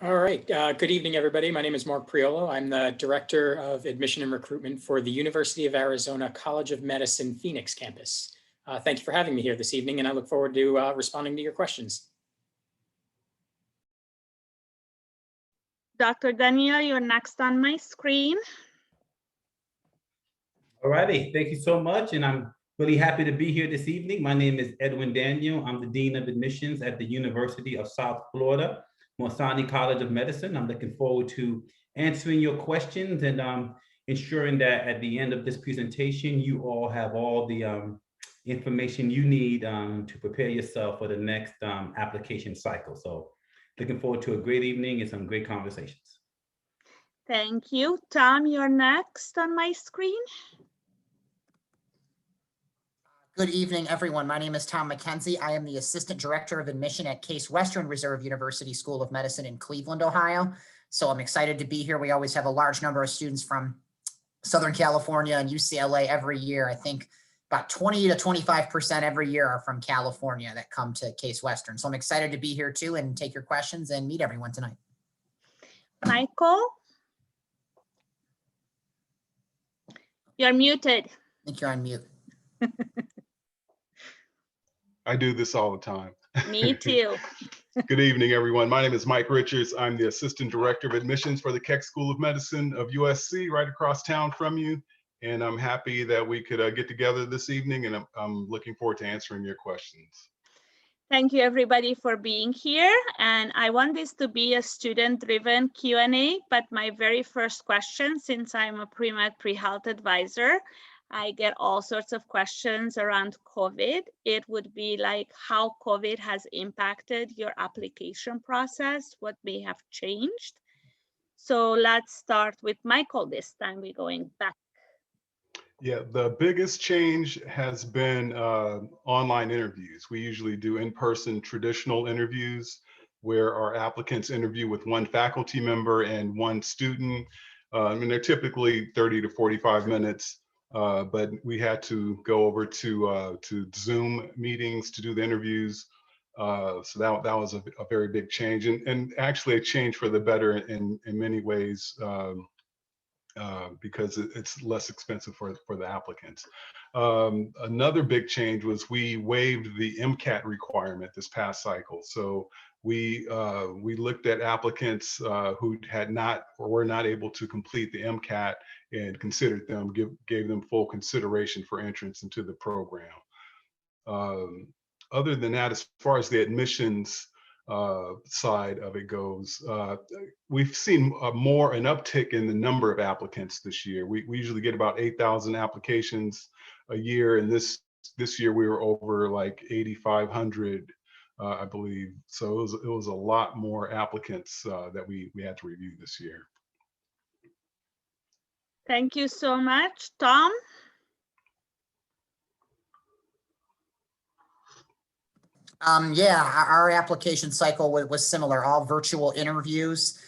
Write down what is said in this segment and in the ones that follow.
All right. Good evening, everybody. My name is Priolo. I'm the Director of Admission and Recruitment for the University of Arizona College of Medicine Phoenix campus. Thank you for having me here this evening, and I look forward to responding to your questions. Dr. Daniel, you're next on my screen. All righty. Thank you so much. And I'm really happy to be here this evening. My name is Edwin Daniel. I'm the Dean of Admissions at the University of South Florida, Moriani College of Medicine. I'm looking forward to answering your questions and ensuring that at the end of this presentation, you all have all the information you need to prepare yourself for the next application cycle. So looking forward to a great evening and some great conversations. Thank you. Tom, you're next on my screen. Good evening, everyone. My name is Tom McKenzie. I am the Assistant Director of Admission at Case Western Reserve University School of Medicine in Cleveland, Ohio. So I'm excited to be here. We always have a large number of students from Southern California and UCLA every year. I think about 20 to 25% every year are from California that come to Case Western. So I'm excited to be here too and take your questions and meet everyone tonight. Michael? You're muted. I think you're on mute. I do this all the time. Me too. Good evening, everyone. My name is Mike Richards. I'm the Assistant Director of Admissions for the Keck School of Medicine of USC, right across town from you. And I'm happy that we could get together this evening, and I'm looking forward to answering your questions. Thank you, everybody, for being here. And I want this to be a student-driven Q&A, but my very first question, since I'm a pre-med pre-health advisor, I get all sorts of questions around COVID. It would be like how COVID has impacted your application process, what may have changed. So let's start with Michael this time. We're going back. Yeah, the biggest change has been online interviews. We usually do in-person traditional interviews where our applicants interview with one faculty member and one student. And they're typically 30 to 45 minutes. But we had to go over to Zoom meetings to do the interviews. So that was a very big change, and actually a change for the better in many ways, because it's less expensive for the applicants. Another big change was we waived the MCAT requirement this past cycle. So we looked at applicants who had not or were not able to complete the MCAT and considered them, gave them full consideration for entrance into the program. Other than that, as far as the admissions side of it goes, we've seen an uptick in the number of applicants this year. We usually get about 8,000 applications a year, and this year we were over like 8,500. I believe. So it was a lot more applicants that we had to review this year. Thank you so much. Tom? Yeah, our application cycle was similar, all virtual interviews.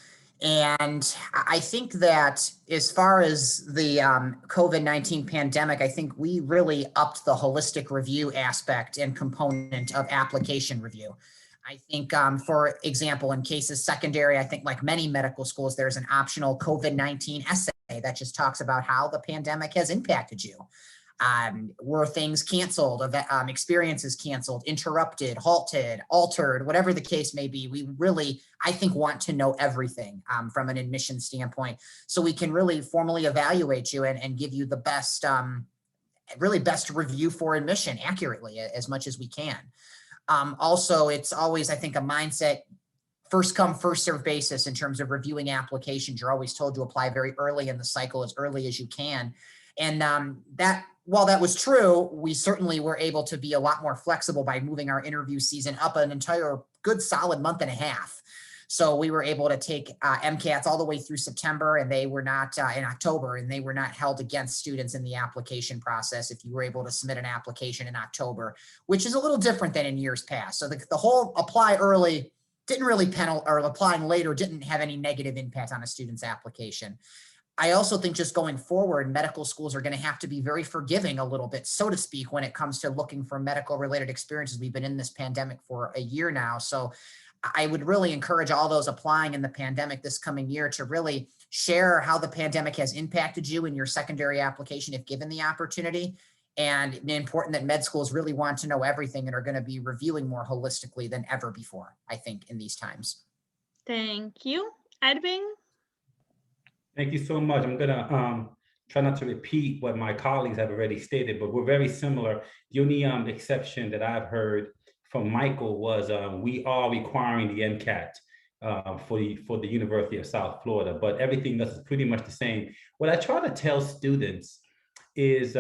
And I think that as far as the COVID-19 pandemic, I think we really upped the holistic review aspect and component of application review. I think, for example, in cases secondary, I think like many medical schools, there's an optional COVID-19 essay that just talks about how the pandemic has impacted you. Were things canceled, experiences canceled, interrupted, halted, altered, whatever the case may be. We really, I think, want to know everything from an admission standpoint, so we can really formally evaluate you and give you the best, really best review for admission accurately as much as we can. Also, it's always, I think, a mindset, first come, first serve basis in terms of reviewing applications. You're always told to apply very early in the cycle, as early as you can. And while that was true, we certainly were able to be a lot more flexible by moving our interview season up an entire good solid month and a half. So we were able to take MCATs all the way through September, and they were not in October, and they were not held against students in the application process if you were able to submit an application in October, which is a little different than in years past. So the whole apply early didn't really or applying later didn't have any negative impact on a student's application. I also think just going forward, medical schools are going to have to be very forgiving a little bit, so to speak, when it comes to looking for medical related experiences. We've been in this pandemic for a year now. So I would really encourage all those applying in the pandemic this coming year to really share how the pandemic has impacted you in your secondary application if given the opportunity. And important that med schools really want to know everything and are going to be reviewing more holistically than ever before, I think, in these times. Thank you. Edwing? Thank you so much. I'm gonna try not to repeat what my colleagues have already stated, but we're very similar. The only exception that I've heard from Michael was we are requiring the MCAT for the University of South Florida, but everything else is pretty much the same. What I try to tell students is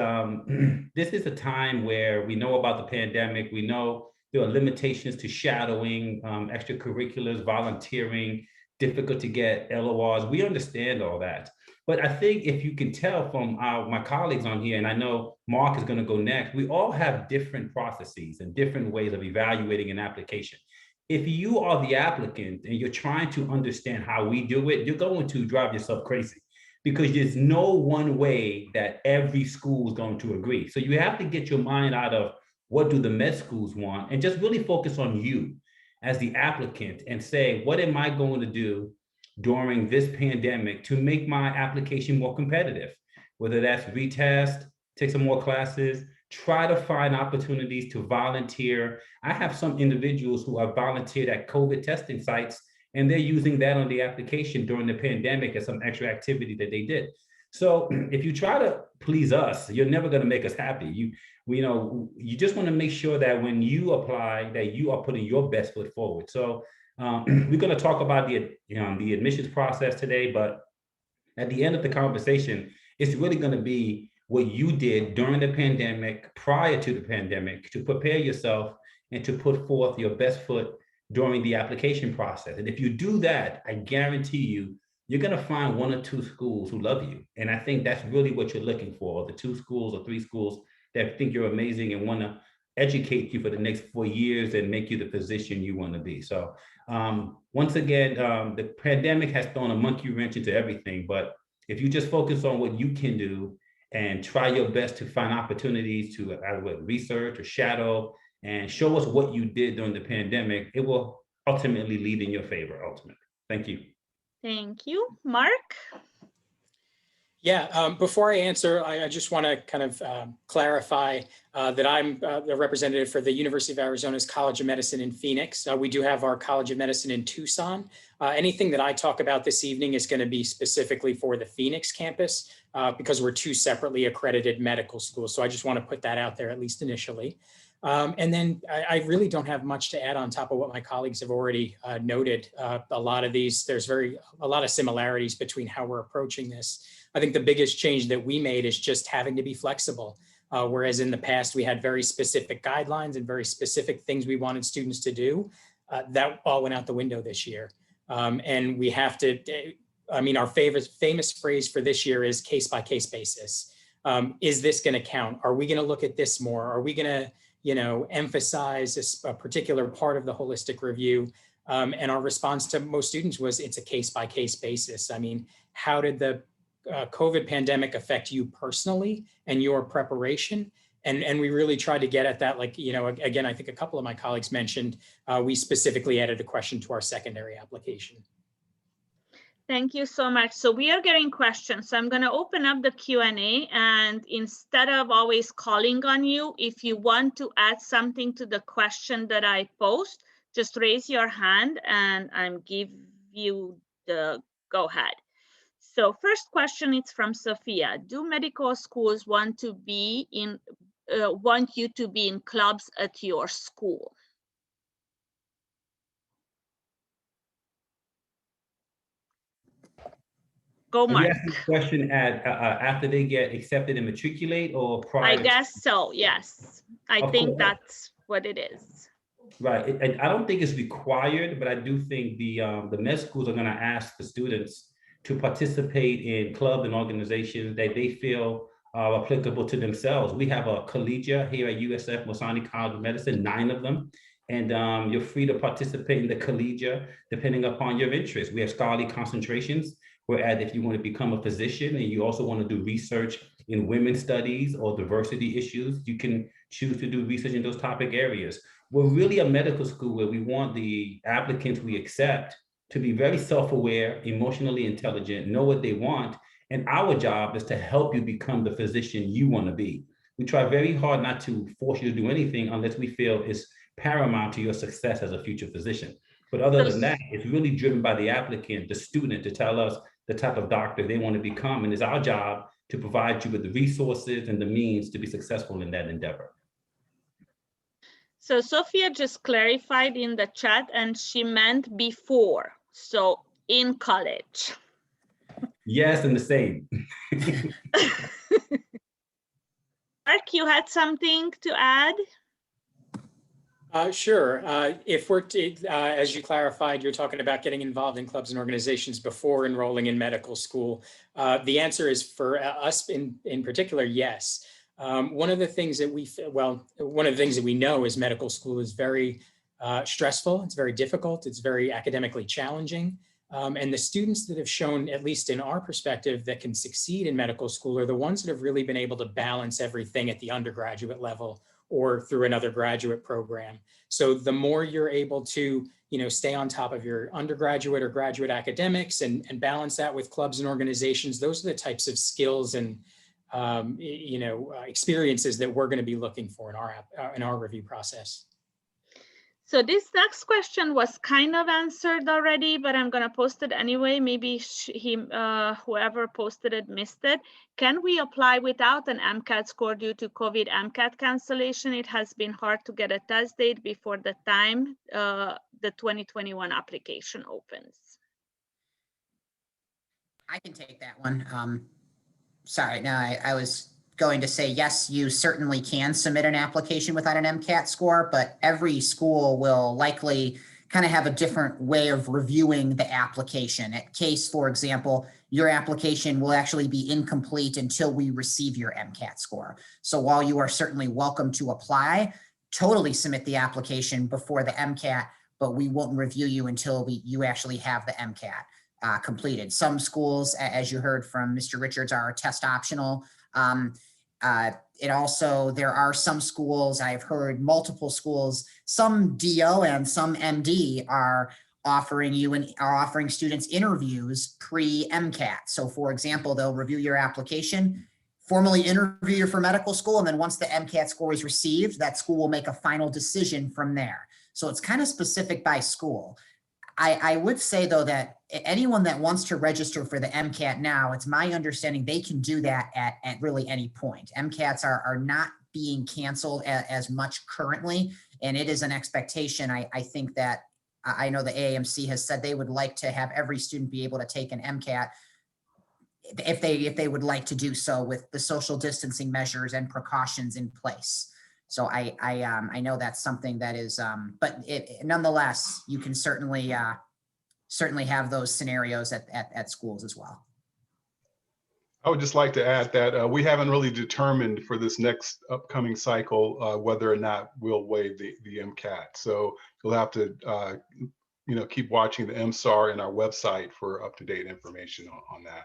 this is a time where we know about the pandemic. We know there are limitations to shadowing, extracurriculars, volunteering, difficult to get LORs. We understand all that. But I think if you can tell from my colleagues on here, and I know Mark is going to go next, we all have different processes and different ways of evaluating an application. If you are the applicant and you're trying to understand how we do it, you're going to drive yourself crazy because there's no one way that every school is going to agree. So you have to get your mind out of what do the med schools want and just really focus on you as the applicant and say, what am I going to do during this pandemic to make my application more competitive? Whether that's retest, take some more classes, try to find opportunities to volunteer. I have some individuals who have volunteered at COVID testing sites, and they're using that on the application during the pandemic as some extra activity that they did. So if you try to please us, you're never going to make us happy. You just want to make sure that when you apply, that you are putting your best foot forward. So we're going to talk about the admissions process today, but at the end of the conversation, it's really going to be what you did during the pandemic, prior to the pandemic, to prepare yourself and to put forth your best foot during the application process. And if you do that, I guarantee you, you're going to find one or two schools who love you. And I think that's really what you're looking for, the 2 schools or 3 schools that think you're amazing and want to educate you for the next 4 years and make you the physician you want to be. So once again, the pandemic has thrown a monkey wrench into everything, but if you just focus on what you can do and try your best to find opportunities to either research or shadow and show us what you did during the pandemic, it will ultimately lead in your favor, ultimately. Thank you. Thank you. Mark? Yeah, before I answer, I just want to kind of clarify that I'm the representative for the University of Arizona's College of Medicine in Phoenix. We do have our College of Medicine in Tucson. Anything that I talk about this evening is going to be specifically for the Phoenix campus because we're 2 separately accredited medical schools. So I just want to put that out there, at least initially. And then I really don't have much to add on top of what my colleagues have already noted. A lot of these, there's a lot of similarities between how we're approaching this. I think the biggest change that we made is just having to be flexible. Whereas in the past, we had very specific guidelines and very specific things we wanted students to do. That all went out the window this year. And we have to, our famous phrase for this year is case by case basis. Is this going to count? Are we going to look at this more? Are we going to emphasize a particular part of the holistic review? And our response to most students was it's a case by case basis. I mean, how did the COVID pandemic affect you personally and your preparation? And we really tried to get at that, again, I think a couple of my colleagues mentioned, we specifically added a question to our secondary application. Thank you so much. So we are getting questions. So I'm going to open up the Q&A, and instead of always calling on you, if you want to add something to the question that I post, just raise your hand and I'm give you the go ahead. So first question is from Sophia. Do medical schools want you to be in clubs at your school? Go, Mark. Are you asking the question after they get accepted and matriculate or prior? I guess so, yes. I think that's what it is. Right. I don't think it's required, but I do think the med schools are going to ask the students to participate in clubs and organizations that they feel are applicable to themselves. We have a collegia here at USF, Moriani College of Medicine, 9 of them. And you're free to participate in the collegia depending upon your interests. We have scholarly concentrations, whereas if you want to become a physician and you also want to do research in women's studies or diversity issues, you can choose to do research in those topic areas. We're really a medical school where we want the applicants we accept to be very self-aware, emotionally intelligent, know what they want. And our job is to help you become the physician you want to be. We try very hard not to force you to do anything unless we feel is paramount to your success as a future physician. But other than that, it's really driven by the applicant, the student, to tell us the type of doctor they want to become. And it's our job to provide you with the resources and the means to be successful in that endeavor. So Sophia just clarified in the chat, and she meant before, so in college. Yes, and the same. Mark, you had something to add? Sure. If we're, as you clarified, you're talking about getting involved in clubs and organizations before enrolling in medical school. The answer is for us in particular, yes. One of the things that one of the things that we know is medical school is very stressful. It's very difficult. It's very academically challenging. And the students that have shown, at least in our perspective, that can succeed in medical school are the ones that have really been able to balance everything at the undergraduate level or through another graduate program. So the more you're able to, stay on top of your undergraduate or graduate academics and balance that with clubs and organizations, those are the types of skills and experiences that we're going to be looking for in our review process. So this next question was kind of answered already, but I'm going to post it anyway. Maybe whoever posted it missed it. Can we apply without an Mcat score due to COVID Mcat cancellation? It has been hard to get a test date before the time the 2021 application opens. I can take that one. Sorry, no, I was going to say, yes, you certainly can submit an application without an Mcat score, but every school will likely kind of have a different way of reviewing the application. At Case, for example, your application will actually be incomplete until we receive your Mcat score. So while you are certainly welcome to apply, totally submit the application before the Mcat, but we won't review you until you actually have the Mcat completed. Some schools, as you heard from Mr. Richards, are test optional. There are some schools, I've heard multiple schools, some DO and some MD are offering students interviews pre-MCAT. So for example, they'll review your application, formally interview you for medical school, and then once the MCAT score is received, that school will make a final decision from there. So it's kind of specific by school. I would say, though, that anyone that wants to register for the MCAT now, it's my understanding they can do that at really any point. MCATs are not being canceled as much currently, and it is an expectation. I think that I know the AAMC has said they would like to have every student be able to take an MCAT if they would like to do so with the social distancing measures and precautions in place. So I know that's something that is, but nonetheless, you can certainly have those scenarios at schools as well. I would just like to add that we haven't really determined for this next upcoming cycle whether or not we'll waive the MCAT. So you'll have to keep watching the MSAR and our website for up-to-date information on that.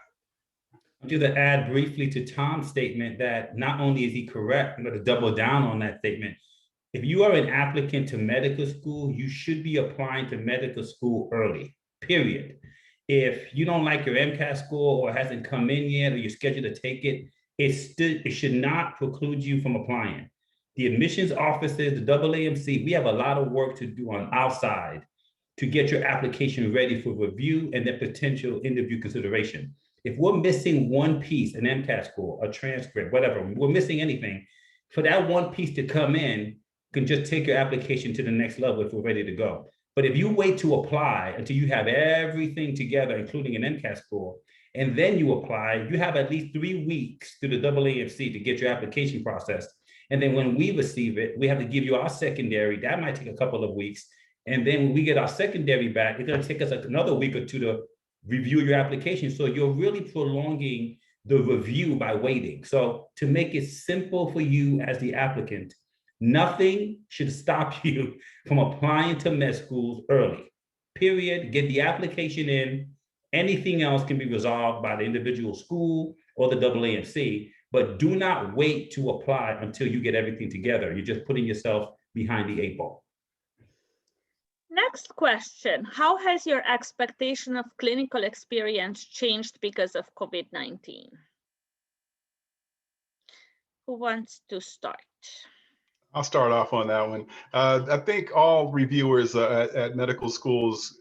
I'm just going to add briefly to Tom's statement that not only is he correct, I'm going to double down on that statement. If you are an applicant to medical school, you should be applying to medical school early, period. If you don't like your MCAT score or it hasn't come in yet or you're scheduled to take it, it should not preclude you from applying. The admissions offices, the AAMC, we have a lot of work to do on our side to get your application ready for review and then potential interview consideration. If we're missing one piece, an MCAT score, a transcript, whatever, we're missing anything, for that one piece to come in, you can just take your application to the next level if we're ready to go. But if you wait to apply until you have everything together, including an MCAT score, and then you apply, you have at least 3 weeks through the AAMC to get your application processed. And then when we receive it, we have to give you our secondary. That might take a couple of weeks. And then when we get our secondary back, it's going to take us another week or two to review your application. So you're really prolonging the review by waiting. So to make it simple for you as the applicant, nothing should stop you from applying to med schools early, period. Get the application in. Anything else can be resolved by the individual school or the AAMC. but do not wait to apply until you get everything together. You're just putting yourself behind the 8 ball. Next question. How has your expectation of clinical experience changed because of COVID-19? Who wants to start? I'll start off on that one. I think all reviewers at medical schools,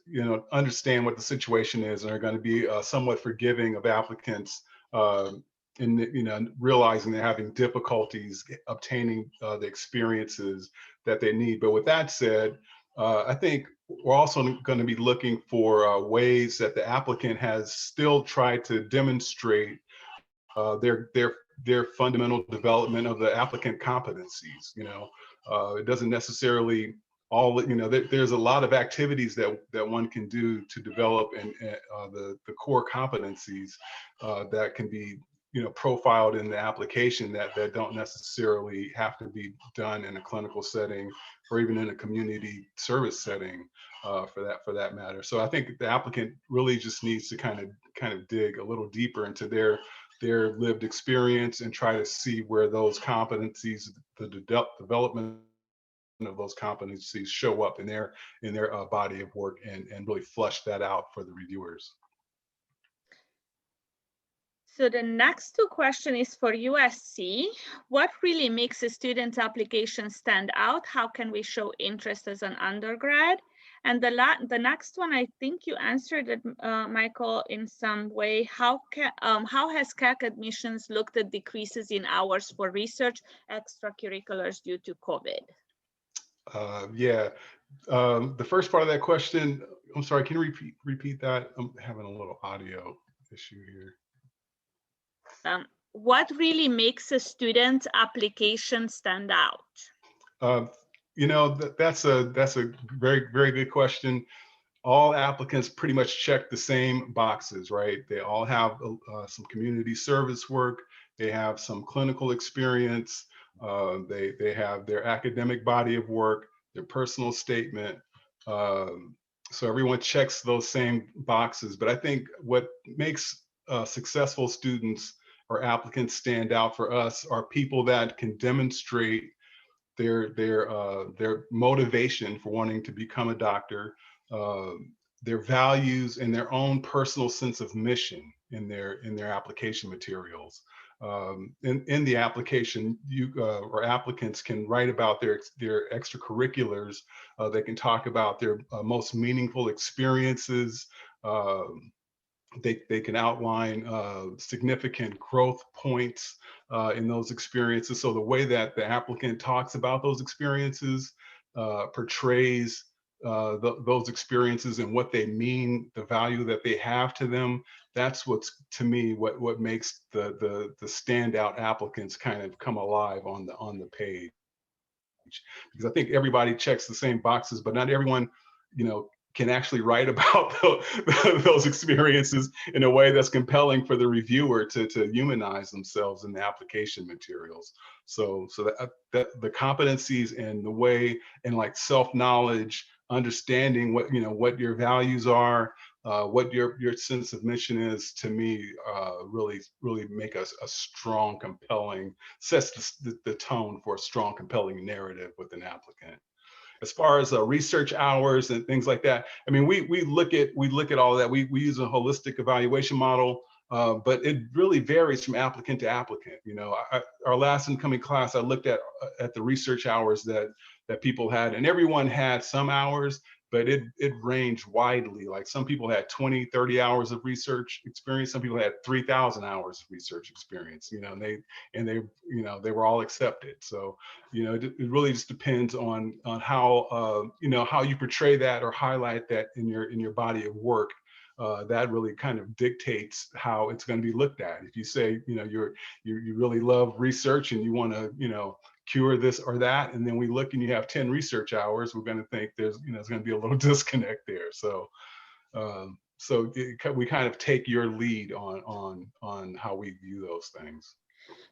understand what the situation is and are going to be somewhat forgiving of applicants in realizing they're having difficulties obtaining the experiences that they need. But with that said, I think we're also going to be looking for ways that the applicant has still tried to demonstrate their fundamental development of the applicant competencies. It doesn't necessarily there's a lot of activities that one can do to develop the core competencies that can be profiled in the application that don't necessarily have to be done in a clinical setting or even in a community service setting for that matter. So I think the applicant really just needs to kind of dig a little deeper into their lived experience and try to see where those competencies, the development of those competencies show up in their body of work and really flush that out for the reviewers. So the next 2 question is for USC. What really makes a student's application stand out? How can we show interest as an undergrad? And the next one, I think you answered it, Michael, in some way. How has Keck admissions looked at decreases in hours for research extracurriculars due to COVID? The first part of that question, I'm sorry, can you repeat that? I'm having a little audio issue here. What really makes a student's application stand out? That's a very, very good question. All applicants pretty much check the same boxes, right? They all have some community service work. They have some clinical experience. They have their academic body of work, their personal statement. So everyone checks those same boxes. But I think what makes successful students or applicants stand out for us are people that can demonstrate their motivation for wanting to become a doctor, their values and their own personal sense of mission in their application materials. In the application, or applicants can write about their extracurriculars. They can talk about their most meaningful experiences. They can outline significant growth points in those experiences. So the way that the applicant talks about those experiences, portrays those experiences and what they mean, the value that they have to them, that's what's, to me, what makes the standout applicants kind of come alive on the page. Because I think everybody checks the same boxes, but not everyone, can actually write about those experiences in a way that's compelling for the reviewer to humanize themselves in the application materials. So that the competencies and the way, and like self-knowledge, understanding what your values are, what your sense of mission is, to me, really make us a strong, compelling, sets the tone for a strong, compelling narrative with an applicant. As far as research hours and things like that, I mean, we look at all of that. We use a holistic evaluation model, but it really varies from applicant to applicant. Our last incoming class, I looked at the research hours that people had, and everyone had some hours, but it ranged widely. Like some people had 20, 30 hours of research experience. Some people had 3,000 hours of research experience, and they were all accepted. So, it really just depends on how, how you portray that or highlight that in your body of work. That really kind of dictates how it's going to be looked at. If you say, you really love research and you want to, cure this or that, and then we look and you have 10 research hours, we're going to think there's going to be a little disconnect there. So we kind of take your lead on how we view those things.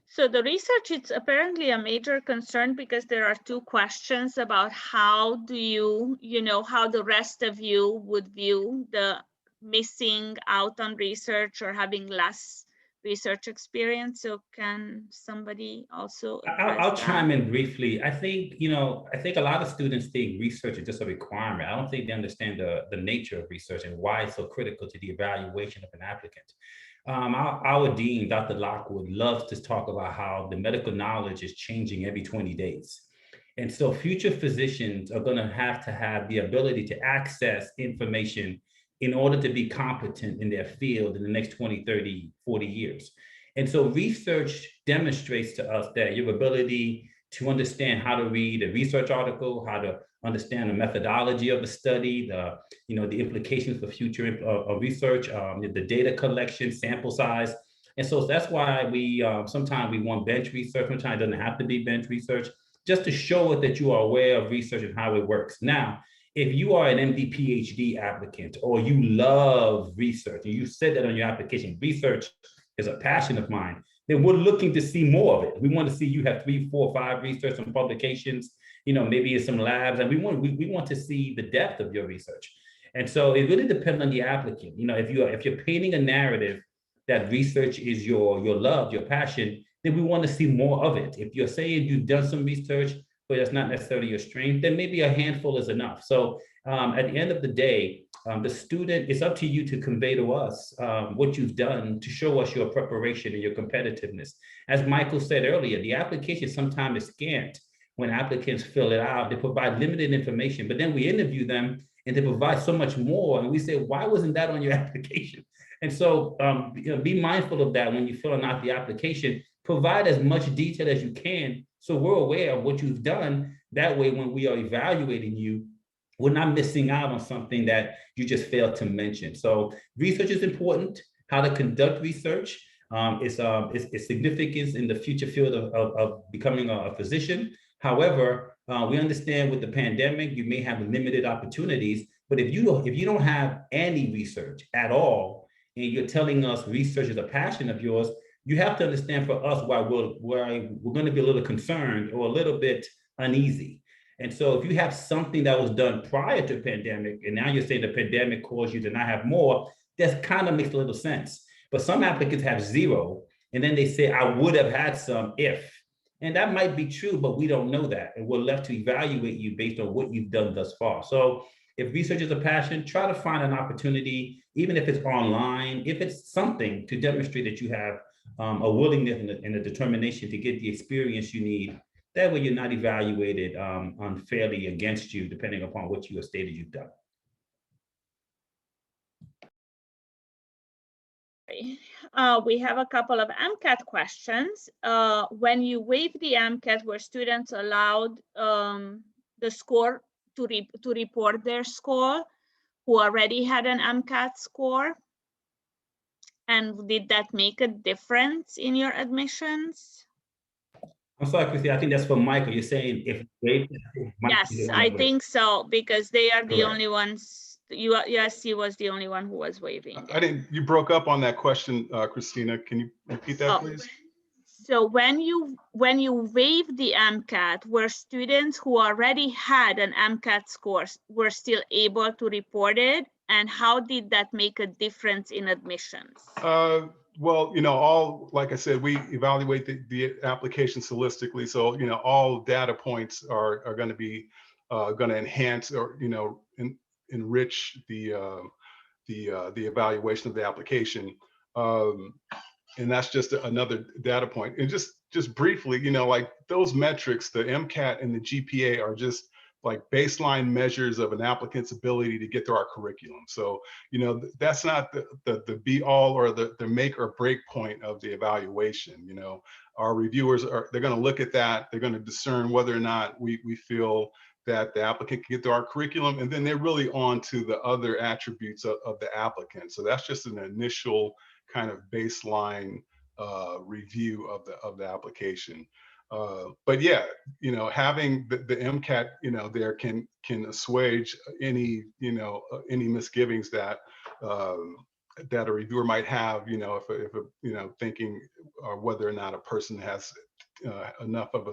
So the research is apparently a major concern because there are 2 questions about how do you, how the rest of you would view the missing out on research or having less research experience. So can somebody also address I'll that? chime in briefly. I think, I think a lot of students think research is just a requirement. I don't think they understand the nature of research and why it's so critical to the evaluation of an applicant. Our dean, Dr. Lockwood, loves to talk about how the medical knowledge is changing every 20 days. And so future physicians are going to have the ability to access information in order to be competent in their field in the next 20, 30, 40 years. And so research demonstrates to us that your ability to understand how to read a research article, how to understand the methodology of a study, the implications for future research, the data collection, sample size. And so that's why we sometimes we want bench research, sometimes it doesn't have to be bench research, just to show it that you are aware of research and how it works. Now, if you are an MD PhD applicant or you love research and you said that on your application, research is a passion of mine, then we're looking to see more of it. We want to see you have 3, 4, 5 research and publications, maybe in some labs, and we want to see the depth of your research. And so it really depends on the applicant. If you're painting a narrative that research is your love, your passion, then we want to see more of it. If you're saying you've done some research, but that's not necessarily your strength, then maybe a handful is enough. So at the end of the day, the student, it's up to you to convey to us what you've done to show us your preparation and your competitiveness. As Michael said earlier, the application sometimes is scant. When applicants fill it out, they provide limited information, but then we interview them and they provide so much more. And we say, why wasn't that on your application? And so be mindful of that when you're filling out the application. Provide as much detail as you can so we're aware of what you've done. That way, when we are evaluating you, we're not missing out on something that you just failed to mention. So research is important. How to conduct research is significant in the future field of becoming a physician. However, we understand with the pandemic, you may have limited opportunities, but if you don't have any research at all, and you're telling us research is a passion of yours, you have to understand for us why we're going to be a little concerned or a little bit uneasy. And so if you have something that was done prior to the pandemic, and now you're saying the pandemic caused you to not have more, that kind of makes a little sense. But some applicants have 0, and then they say, I would have had some if. And that might be true, but we don't know that. And we're left to evaluate you based on what you've done thus far. So if research is a passion, try to find an opportunity, even if it's online, if it's something to demonstrate that you have a willingness and a determination to get the experience you need. That way you're not evaluated unfairly against you, depending upon what you have stated you've done. We have a couple of MCAT questions. When you waive the MCAT, were students allowed the score to report their score who already had an MCAT score? And did that make a difference in your admissions? I'm sorry, Christy, I think that's for Michael. You're saying if they... Yes, I think so, because they are the Correct. only ones, USC was the only one who was waiving. You broke up on that question, Christina. Can you repeat that, please? So when you waive the MCAT, were students who already had an MCAT score were still able to report it? And how did that make a difference in admissions? Well, like I said, we evaluate the application holistically. So, all data points are going to be going to enhance or, enrich the evaluation of the application. And that's just another data point. And just briefly, like those metrics, the MCAT and the GPA are just like baseline measures of an applicant's ability to get through our curriculum. So, that's not the be all or the make or break point of the evaluation. Our reviewers they're going to look at that. They're going to discern whether or not we feel that the applicant can get through our curriculum. And then they're really on to the other attributes of the applicant. So that's just an initial kind of baseline review of the application. But yeah, having the MCAT, there can assuage any misgivings that that a reviewer might have, if thinking whether or not a person has enough of a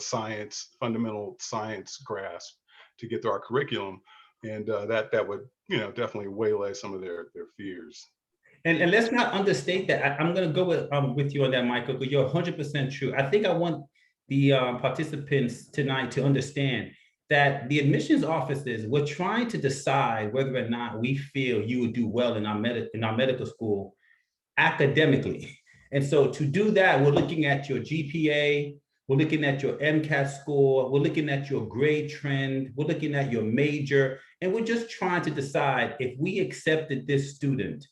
fundamental science grasp to get through our curriculum, and that would definitely waylay some of their fears. And let's not understate that. I'm going to go with you on that, Michael, because you're 100% true. I think I want the participants tonight to understand that the admissions offices, we're trying to decide whether or not we feel you would do well in our medical school academically. And so to do that, we're looking at your GPA, we're looking at your Mcat score, we're looking at your grade trend, we're looking at your major, and we're just trying to decide if we accepted this student,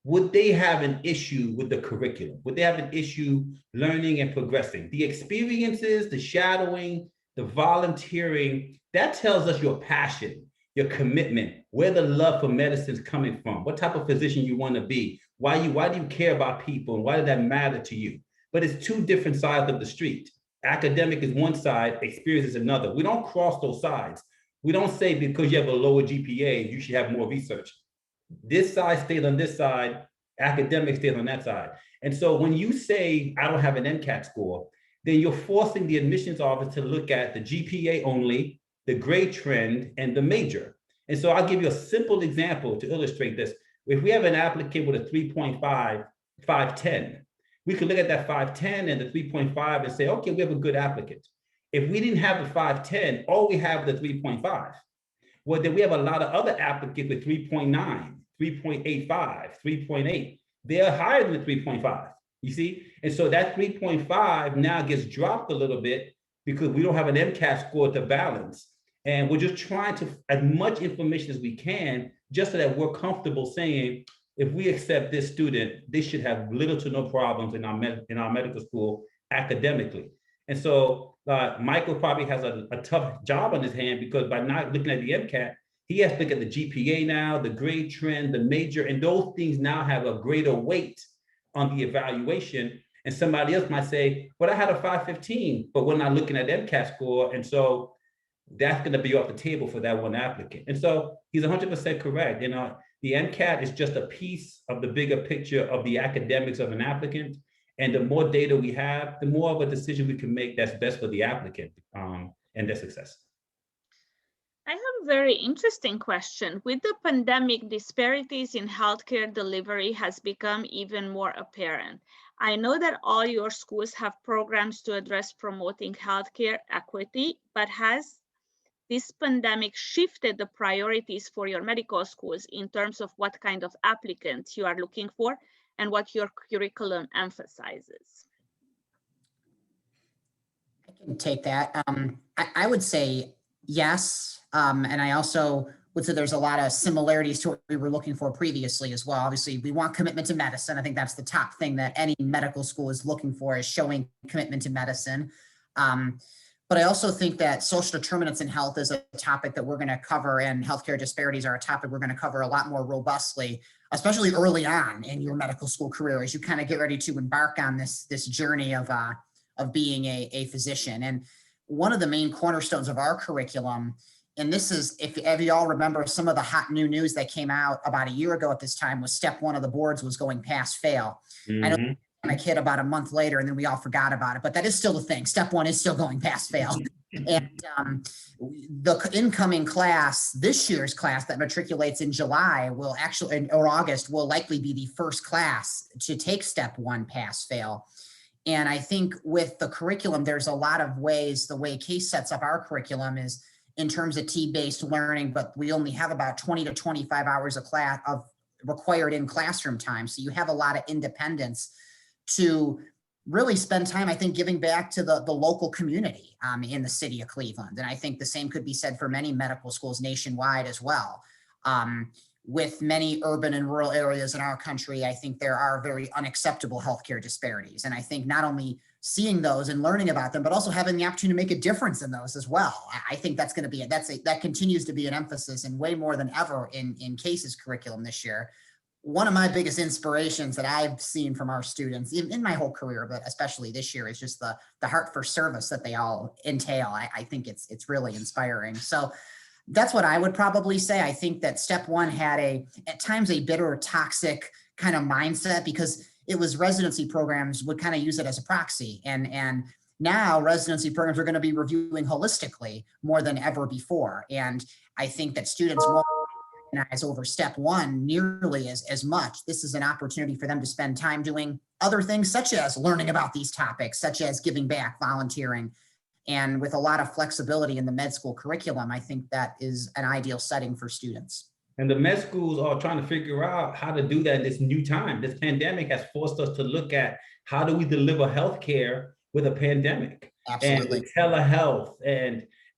would they have an issue with the curriculum? Would they have an issue learning and progressing? The experiences, the shadowing, the volunteering, that tells us your passion, your commitment, where the love for medicine is coming from, what type of physician you want to be, why do you care about people, and why does that matter to you? But it's two different sides of the street. Academic is one side, experience is another. We don't cross those sides. We don't say because you have a lower GPA, you should have more research. This side stays on this side, academic stays on that side. And so when you say, I don't have an MCAT score, then you're forcing the admissions office to look at the GPA only, the grade trend, and the major. And so I'll give you a simple example to illustrate this. If we have an applicant with a 3.5, 510, we could look at that 510 and the 3.5 and say, okay, we have a good applicant. If we didn't have the 510, all we have is the 3.5. Well, then we have a lot of other applicants with 3.9, 3.85, 3.8. They're higher than the 3.5, you see? And so that 3.5 now gets dropped a little bit because we don't have an MCAT score to balance. And we're just trying to, as much information as we can, just so that we're comfortable saying, if we accept this student, they should have little to no problems in our medical school academically. And so Michael probably has a tough job on his hand because by not looking at the MCAT, he has to look at the GPA now, the grade trend, the major, and those things now have a greater weight on the evaluation. And somebody else might say, well, I had a 515, but we're not looking at MCAT score. And so that's going to be off the table for that one applicant. And so he's 100% correct. You know, the MCAT is just a piece of the bigger picture of the academics of an applicant. And the more data we have, the more of a decision we can make that's best for the applicant and their success. I have a very interesting question. With the pandemic, disparities in healthcare delivery has become even more apparent. I know that all your schools have programs to address promoting healthcare equity, but has this pandemic shifted the priorities for your medical schools in terms of what kind of applicants you are looking for and what your curriculum emphasizes? I can take that. I would say yes. And I also would say there's a lot of similarities to what we were looking for previously as well. Obviously, we want commitment to medicine. I think that's the top thing that any medical school is looking for, is showing commitment to medicine. But I also think that social determinants in health is a topic that we're going to cover, and healthcare disparities are a topic we're going to cover a lot more robustly, especially early on in your medical school career as you kind of get ready to embark on this journey of being a physician. And one of the main cornerstones of our curriculum, and this is, if you all remember, some of the hot new news that came out about a year ago at this time was step one of the boards was going pass fail. Mm-hmm. I know my kid about a month later, and then we all forgot about it, but that is still the thing. Step one is still going pass fail. And the incoming class, this year's class that matriculates in July will actually, or August, will likely be the first class to take step one pass fail. And I think with the curriculum, there's a lot of ways, the way CASE sets up our curriculum is in terms of T-based learning, but we only have about 20 to 25 hours of class of required in classroom time. So you have a lot of independence to really spend time, I think, giving back to the local community in the city of Cleveland. And I think the same could be said for many medical schools nationwide as well. With many urban and rural areas in our country, I think there are very unacceptable healthcare disparities. And I think not only seeing those and learning about them, but also having the opportunity to make a difference in those as well. I think that's going to be, that continues to be an emphasis, and way more than ever in CASE's curriculum this year. One of my biggest inspirations that I've seen from our students in my whole career, but especially this year, is just the heart for service that they all entail. I think it's really inspiring. So that's what I would probably say. I think that step one had at times a bitter, toxic kind of mindset, because it was residency programs would kind of use it as a proxy. And now residency programs are going to be reviewing holistically more than ever before. And I think that students won't organize over step one nearly as much. This is an opportunity for them to spend time doing other things, such as learning about these topics, such as giving back, volunteering. And with a lot of flexibility in the med school curriculum, I think that is an ideal setting for students. And the med schools are trying to figure out how to do that in this new time. This pandemic has forced us to look at how do we deliver healthcare with a pandemic. Absolutely. And telehealth,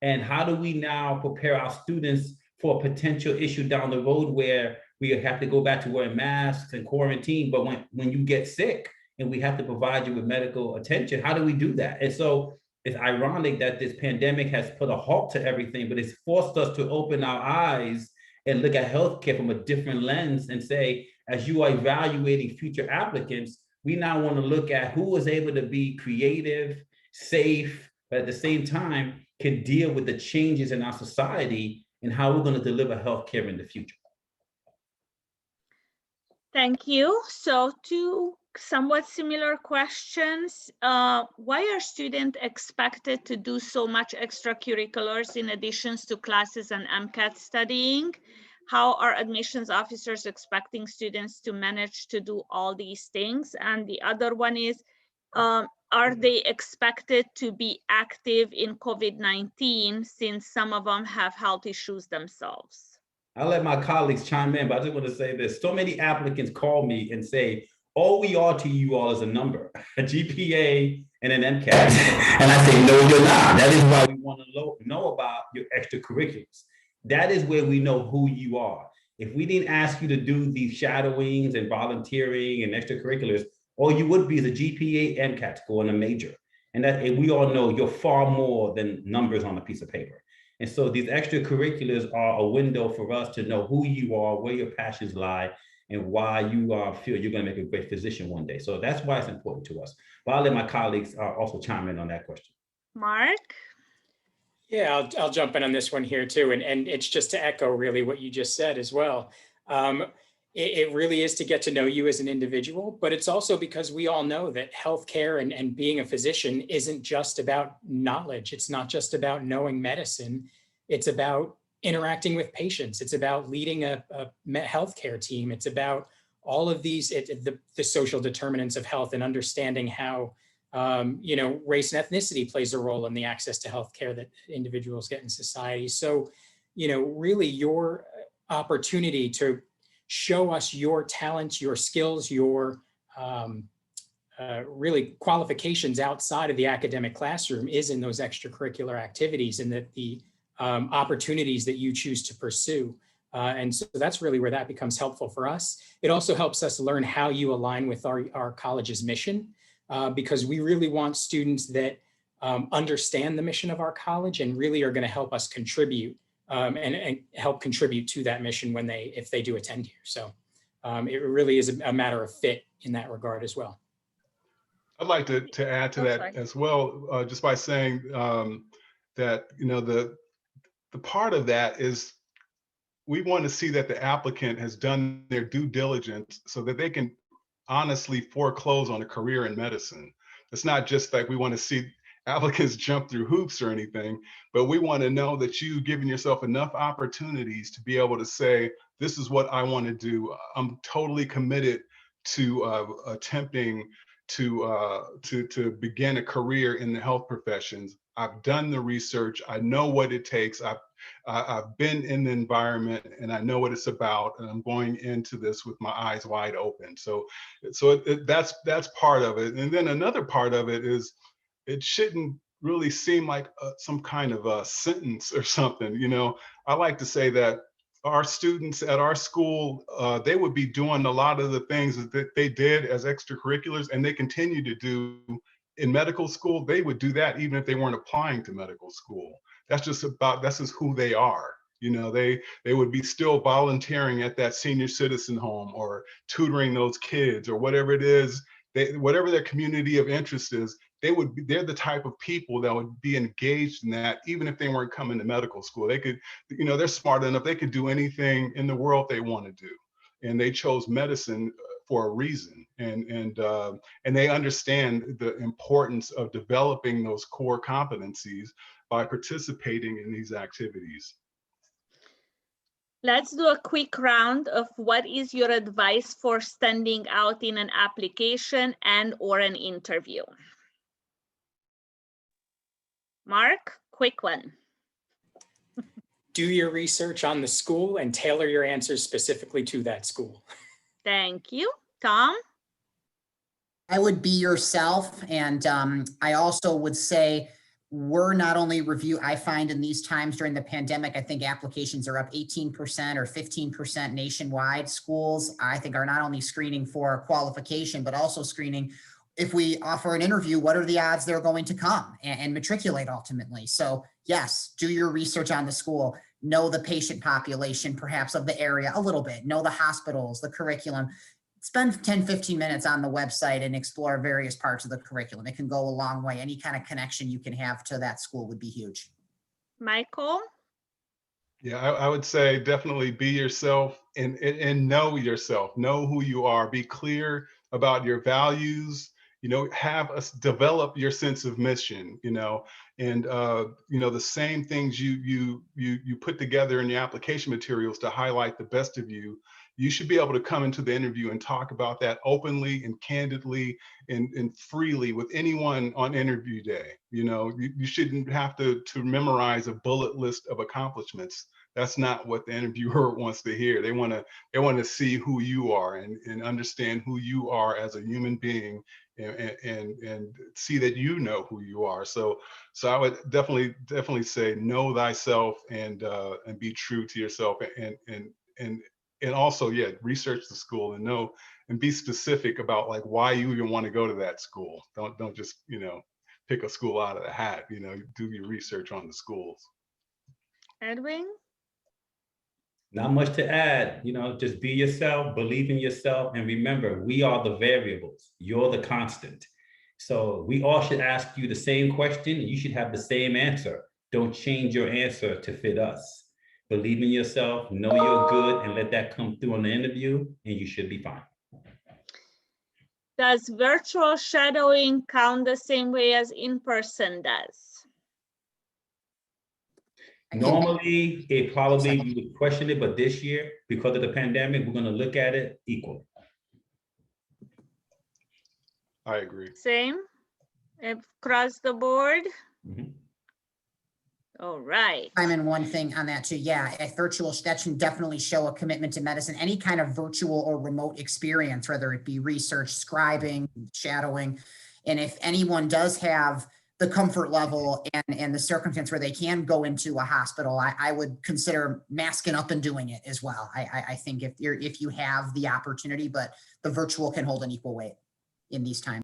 and how do we now prepare our students for a potential issue down the road where we have to go back to wearing masks and quarantine, but when you get sick and we have to provide you with medical attention, how do we do that? And so it's ironic that this pandemic has put a halt to everything, but it's forced us to open our eyes and look at healthcare from a different lens and say, as you are evaluating future applicants, we now want to look at who is able to be creative, safe, but at the same time can deal with the changes in our society and how we're going to deliver healthcare in the future. Thank you. So two somewhat similar questions. Why are students expected to do so much extracurriculars in addition to classes and MCAT studying? How are admissions officers expecting students to manage to do all these things? And the other one is, are they expected to be active in COVID-19 since some of them have health issues themselves? I'll let my colleagues chime in, but I just want to say this. So many applicants call me and say, all we are to you all is a number, a GPA and an MCAT. And I say, no, you're not. That is why we want to know about your extracurriculars. That is where we know who you are. If we didn't ask you to do these shadowings and volunteering and extracurriculars, all you would be is a GPA, MCAT score, and a major. And we all know you're far more than numbers on a piece of paper. And so these extracurriculars are a window for us to know who you are, where your passions lie, and why you feel you're going to make a great physician one day. So that's why it's important to us. But I'll let my colleagues also chime in on that question. Mark? Yeah, I'll jump in on this one here too. And it's just to echo really what you just said as well. It really is to get to know you as an individual, but it's also because we all know that healthcare and being a physician isn't just about knowledge. It's not just about knowing medicine. It's about interacting with patients. It's about leading a healthcare team. It's about all of these, the social determinants of health and understanding how race and ethnicity plays a role in the access to healthcare that individuals get in society. So, really your opportunity to show us your talents, your skills, your really qualifications outside of the academic classroom is in those extracurricular activities and that the opportunities that you choose to pursue. And so that's really where that becomes helpful for us. It also helps us learn how you align with our college's mission, because we really want students that understand the mission of our college and really are going to help us contribute and help contribute to that mission if they do attend here. So it really is a matter of fit in that regard as well. I'd like to add to that as well, just by saying that the part of that is we want to see that the applicant has done their due diligence so that they can honestly foreclose on a career in medicine. It's not just like we want to see applicants jump through hoops or anything, but we want to know that you've given yourself enough opportunities to be able to say, this is what I want to do. I'm totally committed to attempting to begin a career in the health professions. I've done the research. I know what it takes. I've been in the environment and I know what it's about, and I'm going into this with my eyes wide open. So that's part of it. And then another part of it is it shouldn't really seem like some kind of a sentence or something. I like to say that our students at our school, they would be doing a lot of the things that they did as extracurriculars and they continue to do in medical school. They would do that even if they weren't applying to medical school. That's just who they are. They would be still volunteering at that senior citizen home or tutoring those kids or whatever it is, whatever their community of interest is. They're the type of people that would be engaged in that, even if they weren't coming to medical school. They could, they're smart enough, they could do anything in the world they want to do. And they chose medicine for a reason. And they understand the importance of developing those core competencies by participating in these activities. Let's do a quick round of what is your advice for standing out in an application and or an interview. Mark, quick one. Do your research on the school and tailor your answers specifically to that school. Thank you. Tom? I would be yourself. And I also would say we're not only I find in these times during the pandemic, I think applications are up 18% or 15% nationwide. Schools, I think, are not only screening for qualification, but also screening if we offer an interview, what are the odds they're going to come and matriculate ultimately? So yes, do your research on the school, know the patient population, perhaps of the area a little bit, know the hospitals, the curriculum, spend 10, 15 minutes on the website and explore various parts of the curriculum. It can go a long way. Any kind of connection you can have to that school would be huge. Michael? Yeah, I would say definitely be yourself and know yourself, know who you are, be clear about your values, have us develop your sense of mission, and the same things you put together in your application materials to highlight the best of you. You should be able to come into the interview and talk about that openly and candidly and freely with anyone on interview day. You shouldn't have to memorize a bullet list of accomplishments. That's not what the interviewer wants to hear. They want to see who you are and understand who you are as a human being and see that you know who you are. So I would definitely say know thyself and be true to yourself and also, yeah, research the school and know and be specific about like why you even want to go to that school. Don't just, pick a school out of the hat, do your research on the schools. Edwing? Not much to add, just be yourself, believe in yourself, and remember, we are the variables. You're the constant. So we all should ask you the same question, and you should have the same answer. Don't change your answer to fit us. Believe in yourself, know you're good, and let that come through on the interview, and you should be fine. Does virtual shadowing count the same way as in-person does? Normally, it probably you would question it, but this year, because of the pandemic, we're going to look at it equal. I agree. Same, across the board. Mm-hmm. All right. I'm in one thing on that too. Yeah, a virtual that can definitely show a commitment to medicine. Any kind of virtual or remote experience, whether it be research, scribing, shadowing, and if anyone does have the comfort level and the circumstance where they can go into a hospital, I would consider masking up and doing it as well. I think if you have the opportunity, but the virtual can hold an equal weight in these times.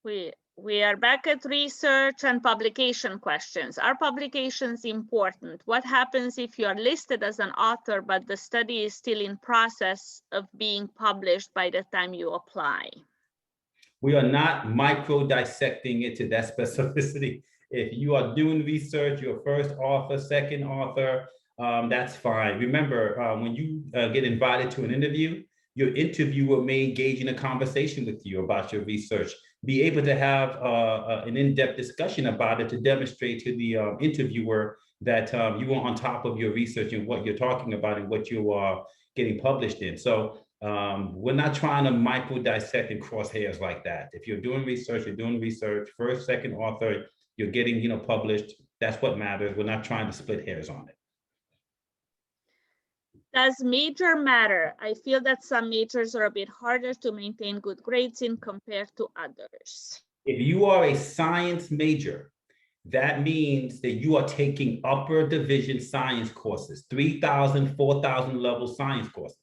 We are back at research and publication questions. Are publications important? What happens if you are listed as an author, but the study is still in process of being published by the time you apply? We are not micro dissecting it to that specificity. If you are doing research, you're first author, second author, that's fine. Remember, when you get invited to an interview, your interviewer may engage in a conversation with you about your research, be able to have an in-depth discussion about it to demonstrate to the interviewer that you are on top of your research and what you're talking about and what you are getting published in. So we're not trying to micro dissect and cross hairs like that. If you're doing research, first, second author, you're getting published. That's what matters. We're not trying to split hairs on it. Does major matter? I feel that some majors are a bit harder to maintain good grades in compared to others. If you are a science major, that means that you are taking upper division science courses, 3,000, 4,000 level science courses.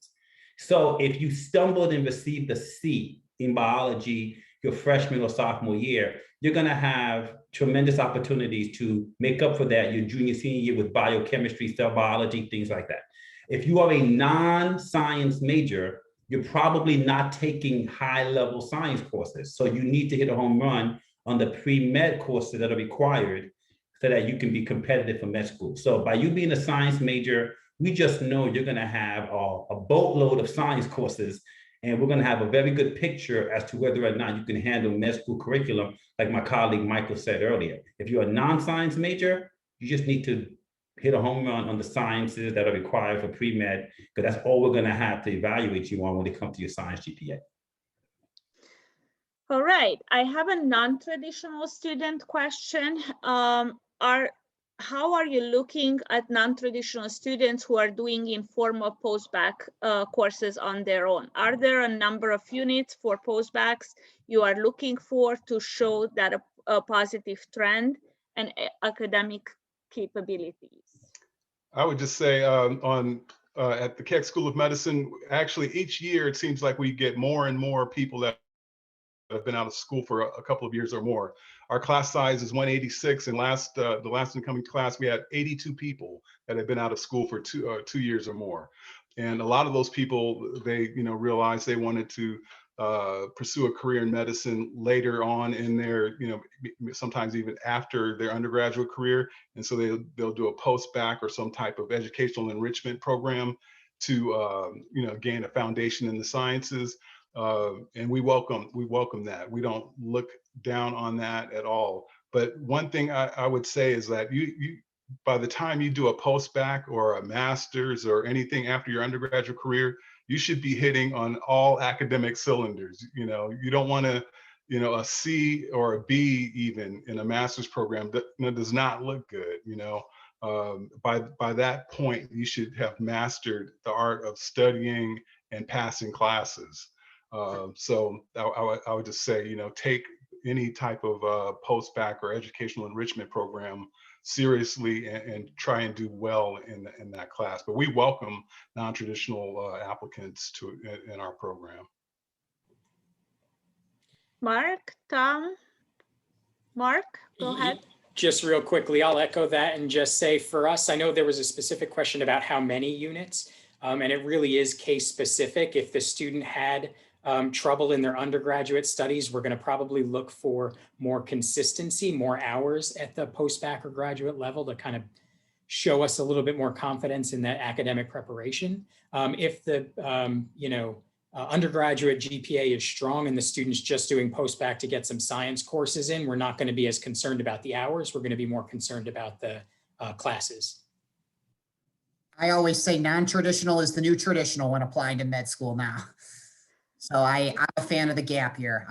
So if you stumbled and received a C in biology your freshman or sophomore year, you're going to have tremendous opportunities to make up for that your junior, senior year with biochemistry, cell biology, things like that. If you are a non-science major, you're probably not taking high-level science courses. So you need to hit a home run on the pre-med courses that are required so that you can be competitive for med school. So by you being a science major, we just know you're going to have a boatload of science courses, and we're going to have a very good picture as to whether or not you can handle med school curriculum, like my colleague Michael said earlier. If you're a non-science major, you just need to hit a home run on the sciences that are required for pre-med, because that's all we're going to have to evaluate you on when it comes to your science GPA. All right, I have a non-traditional student question. How are you looking at non-traditional students who are doing informal post-bac courses on their own? Are there a number of units for post-bacs you are looking for to show that a positive trend and academic capabilities? I would just say at the Keck School of Medicine, actually each year it seems like we get more and more people that have been out of school for a couple of years or more. Our class size is 186, and the last incoming class we had 82 people that had been out of school for 2 years or more. And a lot of those people, they realized they wanted to pursue a career in medicine later on in their, sometimes even after their undergraduate career. And so they'll do a post-bac or some type of educational enrichment program to gain a foundation in the sciences. And we welcome that. We don't look down on that at all. But one thing I would say is that you by the time you do a post-bac or a master's or anything after your undergraduate career, you should be hitting on all academic cylinders. You don't want to, a C or a B even in a master's program that does not look good. By that point, you should have mastered the art of studying and passing classes. So I would just say, take any type of post-bac or educational enrichment program seriously and try and do well in that class. But we welcome non-traditional applicants in our program. Mark, Tom, Mark, go ahead. Just real quickly, I'll echo that and just say for us, I know there was a specific question about how many units, and it really is case specific. If the student had trouble in their undergraduate studies, we're going to probably look for more consistency, more hours at the post-bac or graduate level to kind of show us a little bit more confidence in that academic preparation. If the undergraduate GPA is strong and the student's just doing post-bac to get some science courses in, we're not going to be as concerned about the hours. We're going to be more concerned about the classes. I always say non-traditional is the new traditional when applying to med school now. So I'm a fan of the gap year.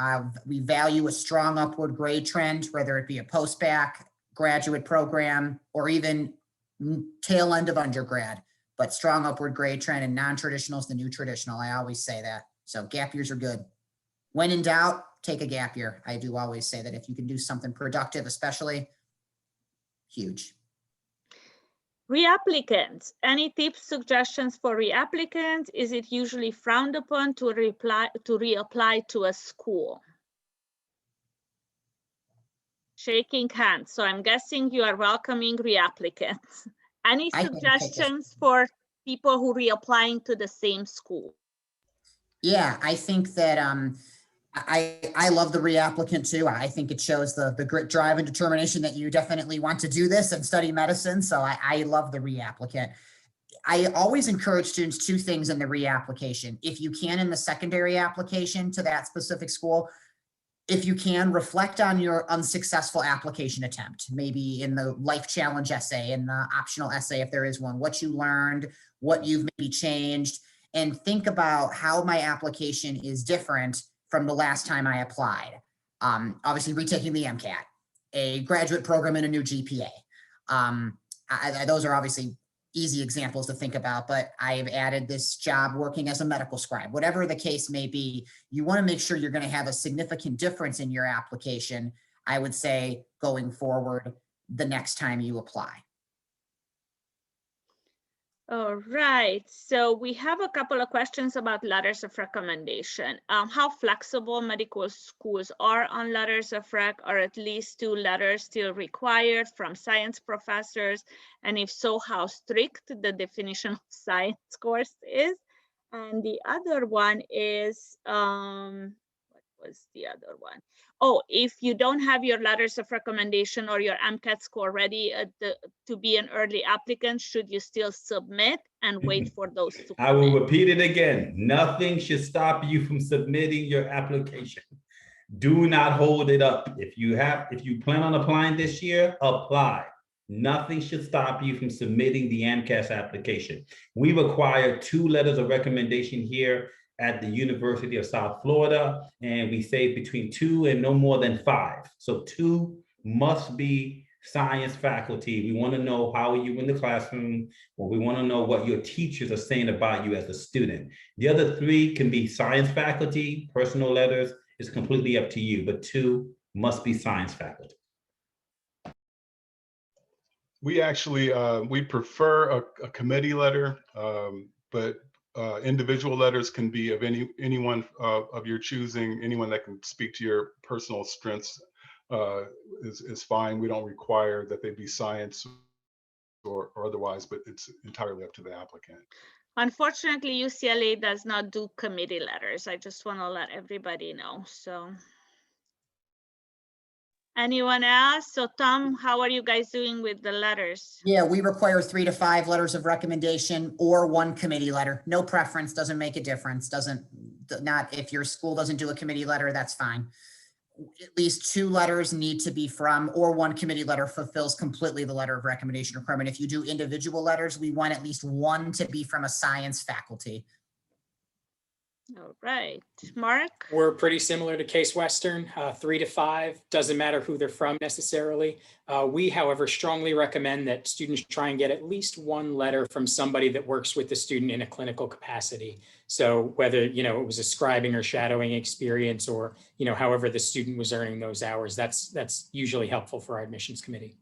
We value a strong upward grade trend, whether it be a post-bac, graduate program, or even tail end of undergrad, but strong upward grade trend, and non-traditional is the new traditional. I always say that. So gap years are good. When in doubt, take a gap year. I do always say that if you can do something productive, especially, huge. Reapplicants, any tips, suggestions for reapplicants? Is it usually frowned upon to reapply to a school? Shaking hands, so I'm guessing you are welcoming reapplicants. Any suggestions for people who reapplying to the same school? Yeah, I think that I love the reapplicant too. I think it shows the grit, drive, and determination that you definitely want to do this and study medicine. So I love the reapplicant. I always encourage students two things in the reapplication. If you can, in the secondary application to that specific school, if you can, reflect on your unsuccessful application attempt, maybe in the life challenge essay, in the optional essay, if there is one, what you learned, what you've maybe changed, and think about how my application is different from the last time I applied. Obviously retaking the MCAT, a graduate program, and a new GPA. Those are obviously easy examples to think about, but I've added this job working as a medical scribe. Whatever the case may be, you want to make sure you're going to have a significant difference in your application, I would say, going forward the next time you apply. All right, so we have a couple of questions about letters of recommendation. How flexible medical schools are on letters of rec, or at least 2 letters still required from science professors? And if so, how strict the definition of science course is? And the other one is, what was the other one? Oh, if you don't have your letters of recommendation or your Mcat score ready to be an early applicant, should you still submit and wait for those to come I will in? repeat it again. Nothing should stop you from submitting your application. Do not hold it up. If you plan on applying this year, apply. Nothing should stop you from submitting the MCAS application. We require 2 letters of recommendation here at the University of South Florida, and we say between 2 and no more than 5. So 2 must be science faculty. We want to know how are you in the classroom, or we want to know what your teachers are saying about you as a student. The other 3 can be science faculty, personal letters. It's completely up to you, but 2 must be science faculty. We actually, we prefer a committee letter, but individual letters can be of anyone of your choosing. Anyone that can speak to your personal strengths is fine. We don't require that they be science or otherwise, but it's entirely up to the applicant. Unfortunately, UCLA does not do committee letters. I just want to let everybody know. So anyone else? So Tom, how are you guys doing with the letters? Yeah, we require 3 to 5 letters of recommendation or 1 committee letter. No preference, doesn't make a difference. If your school doesn't do a committee letter, that's fine. At least 2 letters need to be from, or 1 committee letter fulfills completely the letter of recommendation requirement. If you do individual letters, we want at least 1 to be from a science faculty. All right, Mark? We're pretty similar to Case Western, 3 to 5, doesn't matter who they're from necessarily. We, however, strongly recommend that students try and get at least 1 letter from somebody that works with the student in a clinical capacity. So whether, it was a scribing or shadowing experience, or, however the student was earning those hours, that's usually helpful for our admissions committee.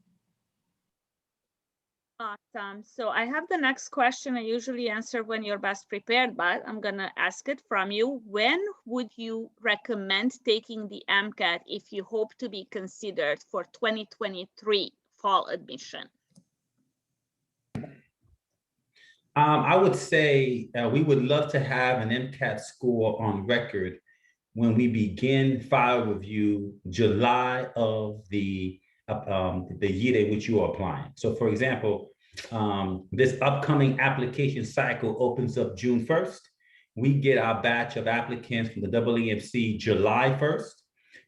Awesome. So I have the next question. I usually answer when you're best prepared, but I'm going to ask it from you. When would you recommend taking the MCAT if you hope to be considered for 2023 fall admission? I would say we would love to have an MCAT score on record when we begin file review July of the year in which you are applying. So for example, this upcoming application cycle opens up June 1st. We get our batch of applicants from the AAMC July 1st.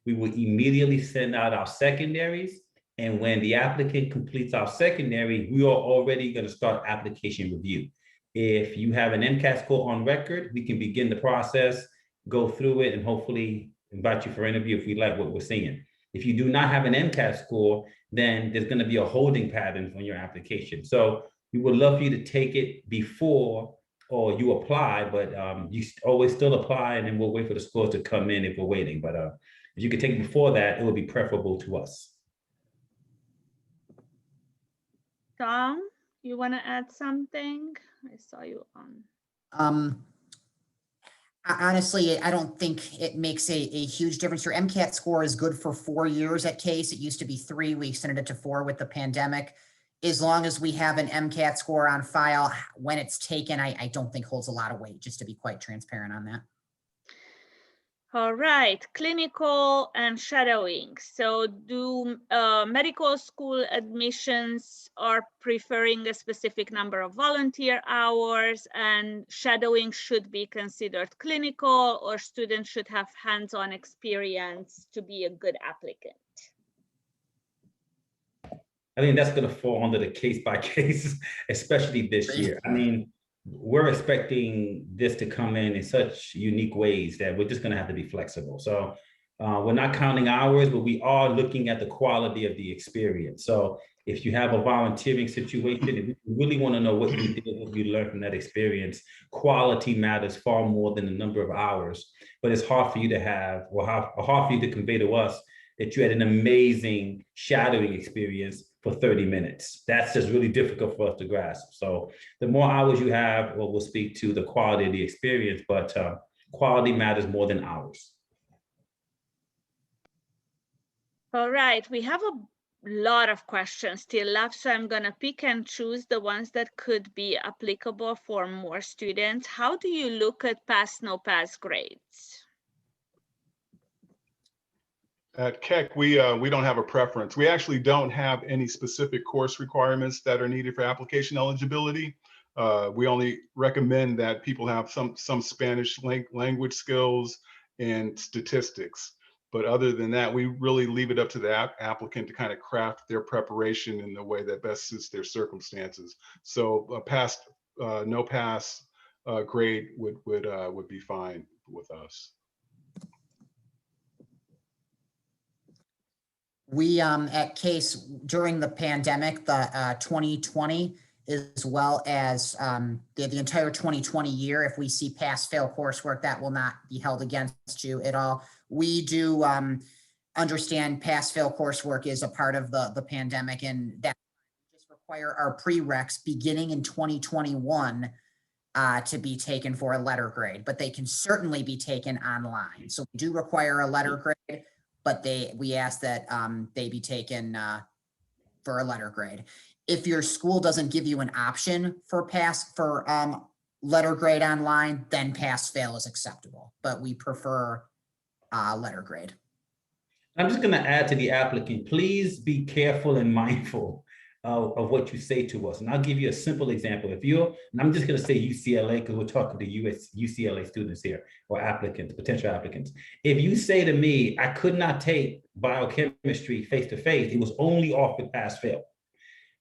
We will immediately send out our secondaries. And when the applicant completes our secondary, we are already going to start application review. If you have an MCAT score on record, we can begin the process, go through it, and hopefully invite you for an interview if we like what we're seeing. If you do not have an MCAT score, then there's going to be a holding pattern on your application. So we would love for you to take it before or you apply, but you always still apply, and then we'll wait for the scores to come in if we're waiting. But if you could take it before that, it would be preferable to us. Tom, you want to add something? I saw you on. Honestly, I don't think it makes a huge difference. Your MCAT score is good for 4 years at Case. It used to be 3. We extended it to 4 with the pandemic. As long as we have an MCAT score on file when it's taken, I don't think holds a lot of weight, just to be quite transparent on that. All right, clinical and shadowing. So do medical school admissions are preferring a specific number of volunteer hours, and shadowing should be considered clinical, or students should have hands-on experience to be a good applicant? I think that's going to fall under the case by case, especially this year. I mean, we're expecting this to come in such unique ways that we're just going to have to be flexible. So we're not counting hours, but we are looking at the quality of the experience. So if you have a volunteering situation, if you really want to know what you did, what you learned from that experience, quality matters far more than the number of hours. But it's hard for you to have, or hard for you to convey to us that you had an amazing shadowing experience for 30 minutes. That's just really difficult for us to grasp. So the more hours you have, well, we'll speak to the quality of the experience, but quality matters more than hours. All right, we have a lot of questions still left, so I'm gonna pick and choose the ones that could be applicable for more students. How do you look at pass, no pass grades? At Keck, we don't have a preference. We actually don't have any specific course requirements that are needed for application eligibility. We only recommend that people have some Spanish language skills and statistics. But other than that, we really leave it up to the applicant to kind of craft their preparation in the way that best suits their circumstances. So a pass, no pass grade would be fine with us. We at Case during the pandemic, the 2020, as well as the entire 2020 year, if we see pass-fail coursework, that will not be held against you at all. We do understand pass-fail coursework is a part of the pandemic, and that just require our prereqs beginning in 2021 to be taken for a letter grade, but they can certainly be taken online. So we do require a letter grade, but we ask that they be taken for a letter grade. If your school doesn't give you an option for letter grade online, then pass-fail is acceptable, but we prefer letter grade. I'm just going to add to the applicant, please be careful and mindful of what you say to us. And I'll give you a simple example. And I'm just going to say UCLA, because we're talking to UCLA students here, or applicants, potential applicants. If you say to me, I could not take biochemistry face-to-face, it was only offered pass-fail.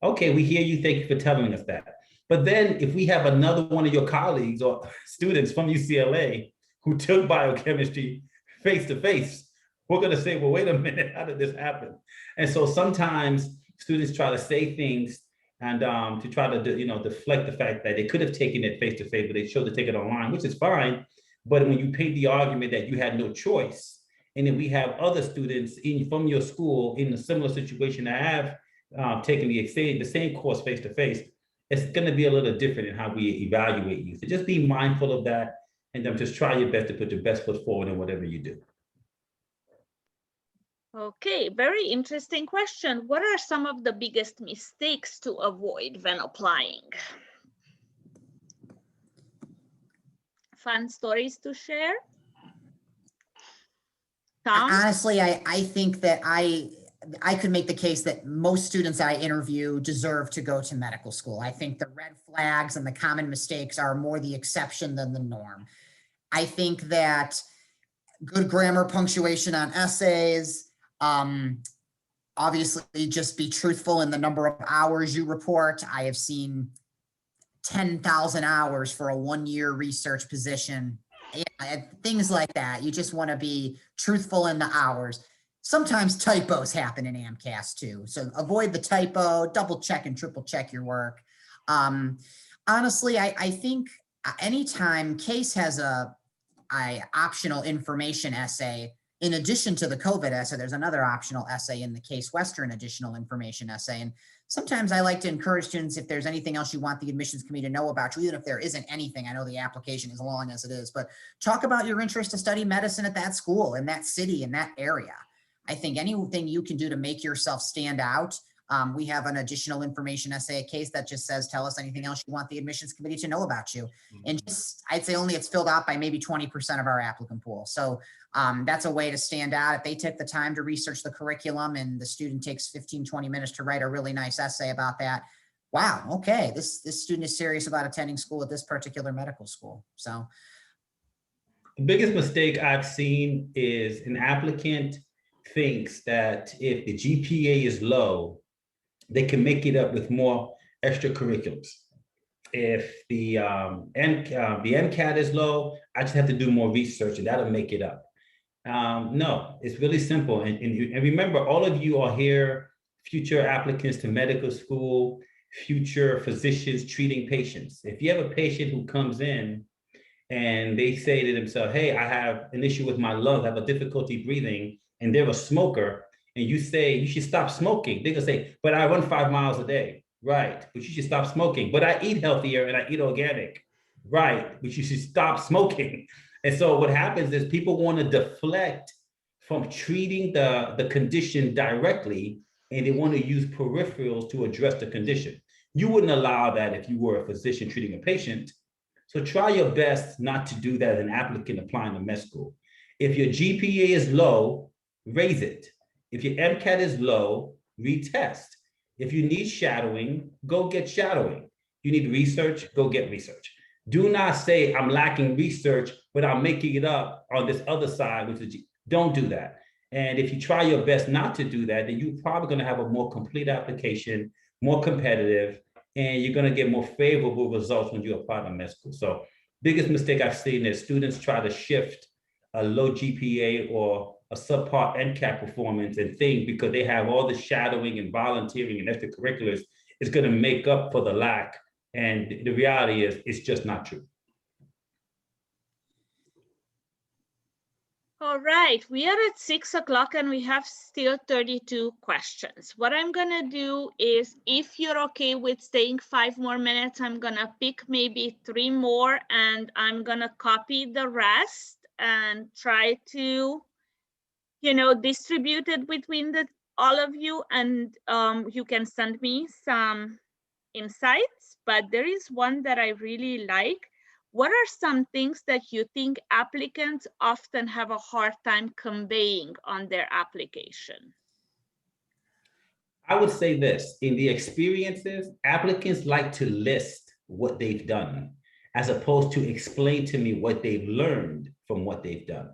Okay, we hear you, thank you for telling us that. But then if we have another one of your colleagues or students from UCLA who took biochemistry face-to-face, we're going to say, well, wait a minute, how did this happen? And so sometimes students try to say things and to try to deflect the fact that they could have taken it face-to-face, but they chose to take it online, which is fine. But when you paint the argument that you had no choice, and then we have other students from your school in a similar situation that have taken the same course face-to-face, it's going to be a little different in how we evaluate you. So just be mindful of that, and then just try your best to put your best foot forward in whatever you do. Okay, very interesting question. What are some of the biggest mistakes to avoid when applying? Fun stories to share? Tom? Honestly, I think that I could make the case that most students I interview deserve to go to medical school. I think the red flags and the common mistakes are more the exception than the norm. I think that good grammar, punctuation on essays, obviously just be truthful in the number of hours you report. I have seen 10,000 hours for a 1-year research position. Yeah, things like that. You just want to be truthful in the hours. Sometimes typos happen in AMCAS too. So avoid the typo, double check and triple check your work. Honestly, I think anytime Case has a optional information essay, in addition to the COVID essay, there's another optional essay in the Case Western additional information essay. And sometimes I like to encourage students, if there's anything else you want the admissions committee to know about you, even if there isn't anything, I know the application is long as it is, but talk about your interest to study medicine at that school, in that city, in that area. I think anything you can do to make yourself stand out. We have an additional information essay at Case that just says, tell us anything else you want the admissions committee to know about you. And just, I'd say only it's filled out by maybe 20% of our applicant pool. So that's a way to stand out. If they took the time to research the curriculum and the student takes 15-20 minutes to write a really nice essay about that, wow, okay, this student is serious about attending school at this particular medical school. So the biggest mistake I've seen is an applicant thinks that if the GPA is low, they can make it up with more extracurriculars. If the MCAT is low, I just have to do more research and that'll make it up. No, it's really simple. And remember, all of you are here, future applicants to medical school, future physicians treating patients. If you have a patient who comes in and they say to themselves, hey, I have an issue with my lungs, I have a difficulty breathing, and they're a smoker, and you say you should stop smoking, they're gonna say, but I run 5 miles a day. Right, but you should stop smoking. But I eat healthier and I eat organic. Right, but you should stop smoking. And so what happens is people want to deflect from treating the condition directly, and they want to use peripherals to address the condition. You wouldn't allow that if you were a physician treating a patient. So try your best not to do that as an applicant applying to med school. If your GPA is low, raise it. If your MCAT is low, retest. If you need shadowing, go get shadowing. You need research, go get research. Do not say I'm lacking research, but I'm making it up on this other side, which is, don't do that. And if you try your best not to do that, then you're probably going to have a more complete application, more competitive, and you're going to get more favorable results when you apply to med school. So biggest mistake I've seen is students try to shift a low GPA or a subpar Mcat performance and think because they have all the shadowing and volunteering and extracurriculars, it's going to make up for the lack. And the reality is it's just not true. All right, we are at 6 o'clock and we have still 32 questions. What I'm gonna do is, if you're okay with staying 5 more minutes, I'm gonna pick maybe 3 more and I'm gonna copy the rest and try to, distribute it between all of you, and you can send me some insights. But there is one that I really like. What are some things that you think applicants often have a hard time conveying on their application? I would say this, in the experiences, applicants like to list what they've done, as opposed to explain to me what they've learned from what they've done.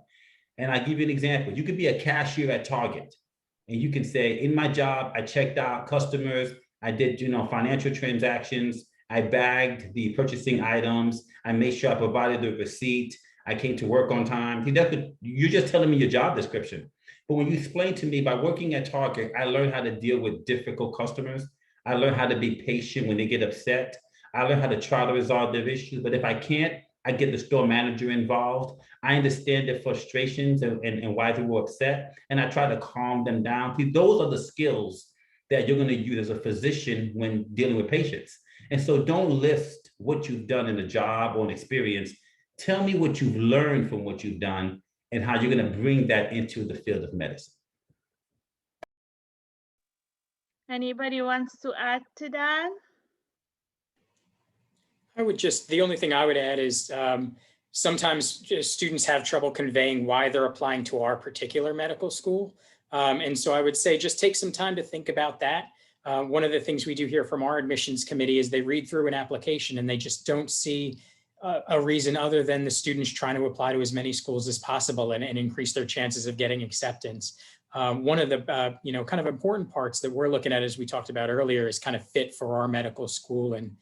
And I'll give you an example. You could be a cashier at Target, and you can say, in my job, I checked out customers, I did, financial transactions, I bagged the purchasing items, I made sure I provided the receipt, I came to work on time. You're just telling me your job description. But when you explain to me, by working at Target, I learned how to deal with difficult customers. I learned how to be patient when they get upset. I learned how to try to resolve their issues. But if I can't, I get the store manager involved. I understand their frustrations and why they were upset, and I try to calm them down. Those are the skills that you're going to use as a physician when dealing with patients. And so don't list what you've done in a job or an experience. Tell me what you've learned from what you've done and how you're going to bring that into the field of medicine. Anybody wants to add to that? The only thing I would add is sometimes students have trouble conveying why they're applying to our particular medical school. And so I would say just take some time to think about that. One of the things we do here from our admissions committee is they read through an application and they just don't see a reason other than the students trying to apply to as many schools as possible and increase their chances of getting acceptance. One of the kind of important parts that we're looking at, as we talked about earlier, is kind of fit for our medical school and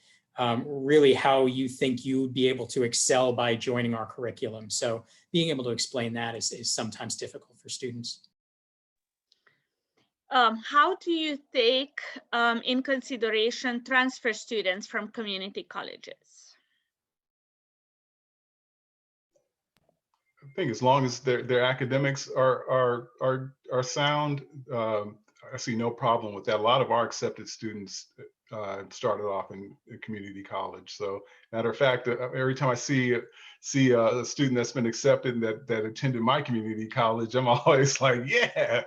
really how you think you would be able to excel by joining our curriculum. So being able to explain that is sometimes difficult for students. How do you take in consideration transfer students from community colleges? I think as long as their academics are sound, I see no problem with that. A lot of our accepted students started off in community college. So matter of fact, every time I see a student that's been accepted that attended my community college, I'm always like, yeah,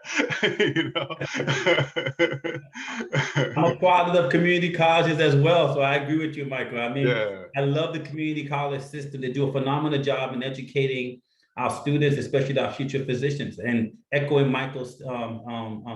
I'm a product of community colleges as well. So I agree with you, Michael. I mean, yeah. I love the community college system. They do a phenomenal job in educating our students, especially our future physicians. And echoing Michael's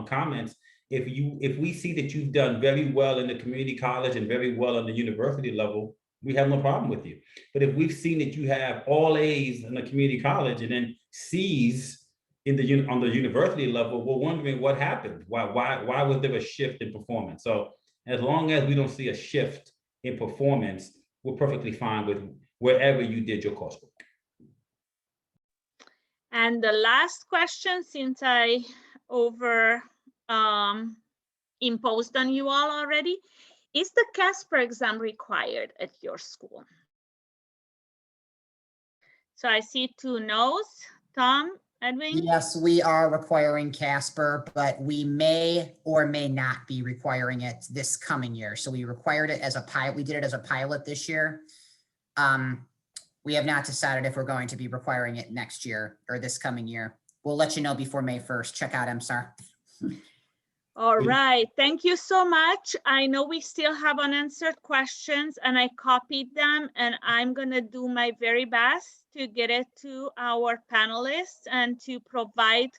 comments, if we see that you've done very well in the community college and very well on the university level, we have no problem with you. But if we've seen that you have all A's in the community college and then C's on the university level, we're wondering what happened. Why was there a shift in performance? So as long as we don't see a shift in performance, we're perfectly fine with wherever you did your coursework. And the last question, since I imposed on you all already, is the Casper exam required at your school? So I see 2 no's. Tom, Edwing? Yes, we are requiring Casper, but we may or may not be requiring it this coming year. So we required it as a pilot. We did it as a pilot this year. We have not decided if we're going to be requiring it next year or this coming year. We'll let you know before May 1st. Check out MSAR. All right, thank you so much. I know we still have unanswered questions and I copied them, and I'm gonna do my very best to get it to our panelists and to provide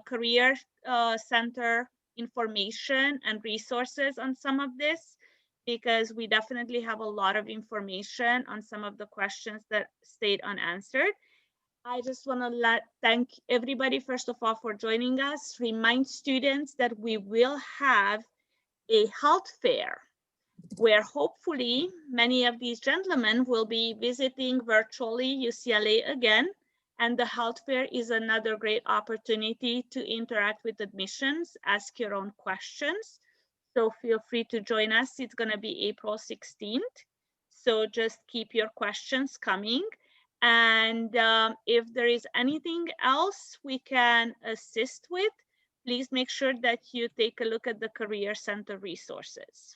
career center information and resources on some of this, because we definitely have a lot of information on some of the questions that stayed unanswered. I just want to thank everybody, first of all, for joining us. Remind students that we will have a health fair where hopefully many of these gentlemen will be visiting virtually UCLA again. And the health fair is another great opportunity to interact with admissions, ask your own questions. So feel free to join us. It's going to be April 16th. So just keep your questions coming. And if there is anything else we can assist with, please make sure that you take a look at the Career Center resources.